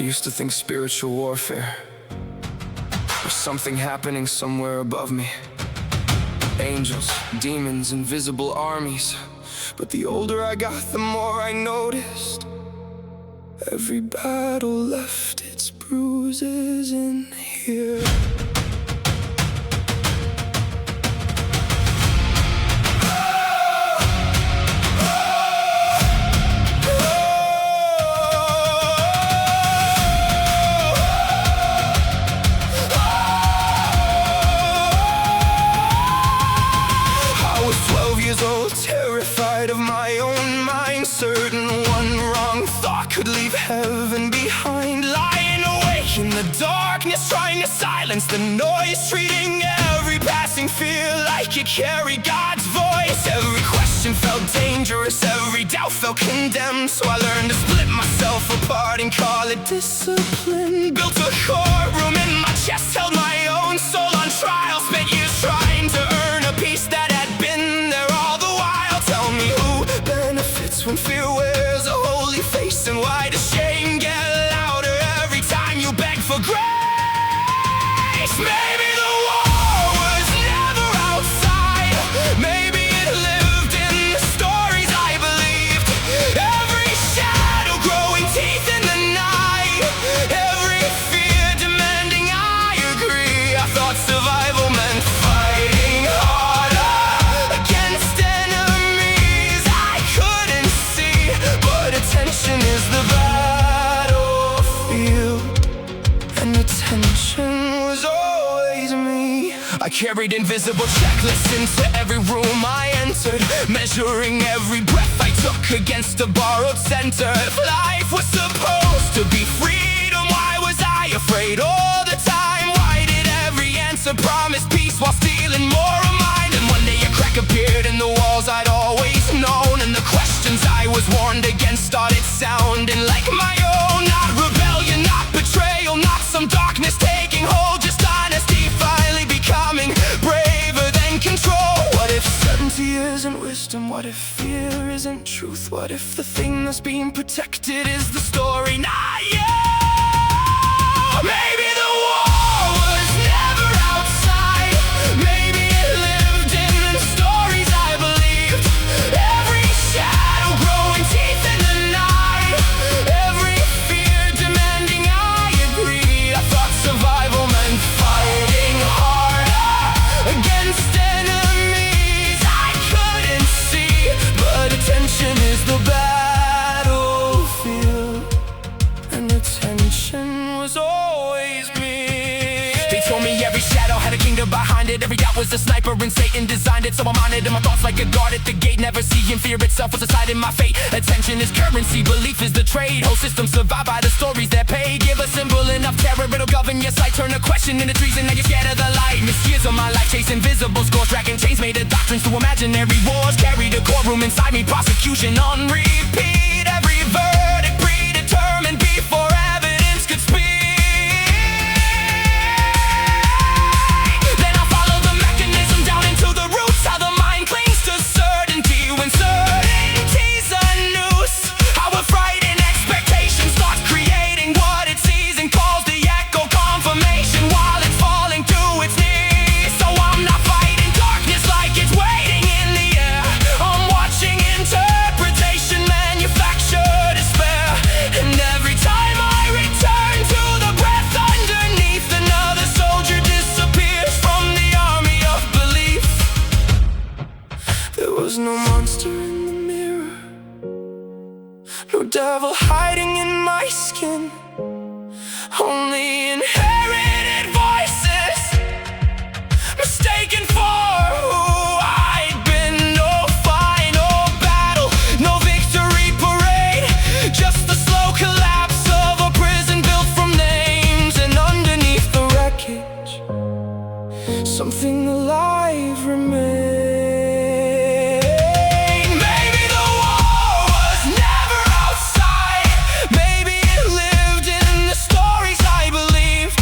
used to think spiritual warfare was something happening somewhere above me. Angels, demons, invisible armies. But the older I got, the more I noticed every battle left its bruises in here. Terrified of my own mind, certain one wrong thought could leave heaven behind. Lying awake in the darkness, trying to silence the noise, treating every passing fear like it carried God's voice. Every question felt dangerous, every doubt felt condemned. So I learned to split myself apart and call it discipline. Built a courtroom in my chest, held my own soul on trial. Spent years trying to earn a peace that had been there all the while. Tell me who benefits when fear wears a holy face, and why does shame get louder every time you beg for grace? Maybe the war was never outside. Maybe it lived in the stories I believed. Every shadow growing teeth in the night. Every fear demanding I agree. I thought survival meant fighting harder against enemies I couldn't see. But attention is the battlefield, and attention was always me. I carried invisible checklists into every room I entered, measuring every breath I took against a borrowed center. If life was supposed to be freedom, why was I afraid all the time? Why did every answer promise peace while stealing more of mine? And one day a crack appeared in the walls I'd always known, and the questions I was warned against started sounding like my own. Not rebellion, not betrayal, not some darkness taking hold, just honesty finally becoming braver than control. What if certainty isn't wisdom? What if fear isn't truth? What if the thing that's being protected is the story, not you? Maybe the war was never outside. Maybe it lived in the stories I believed. Every shadow growing teeth in the night. Every fear demanding I agree. I thought survival meant fighting harder against enemies I couldn't see. But attention is the battlefield, and attention was always me. They told me every shadow had a kingdom behind it. Every doubt was a sniper and Satan designed it. So I monitored my thoughts like a guard at the gate, never seeing fear itself was deciding my fate. Attention is currency, belief is the trade. Whole system survive by the stories that pay. Give a symbol enough terror, it'll govern your sight. Turn a question into treason, now you're scared of the light. Missed years of my life chasing invisible scores, tracking chains made of doctrines to imaginary wars. Carried a courtroom inside me, prosecution on repeat. Every verdict predetermined before evidence could speak. Then I follow the mechanism down into the roots, how the mind clings to certainty when certainty's a noose. How a frightened expectation starts creating what it sees and calls the echo confirmation while it's falling to its knees. So I'm not fighting darkness like it's waiting in the air. I'm watching interpretation manufacture despair. And every time I return to the breath underneath, another soldier disappears from the army of belief. There was no monster in the mirror, no devil hiding in my skin, only inherited voices mistaken for who I'd been. No final battle, no victory parade, just the slow collapse of a prison built from names. And underneath the wreckage, something alive remains. Maybe the war was never outside. Maybe it lived in the stories I believed.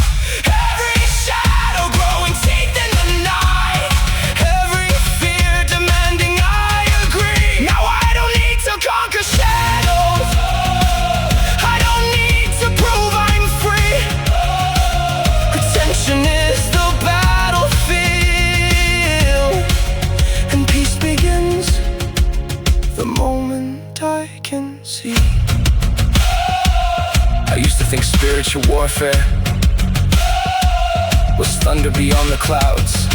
to think spiritual warfare was thunder beyond the clouds.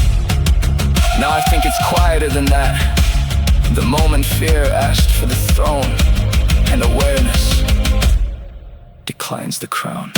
Now I think it's quieter than that. The moment fear asked for the throne, and awareness declines the crown.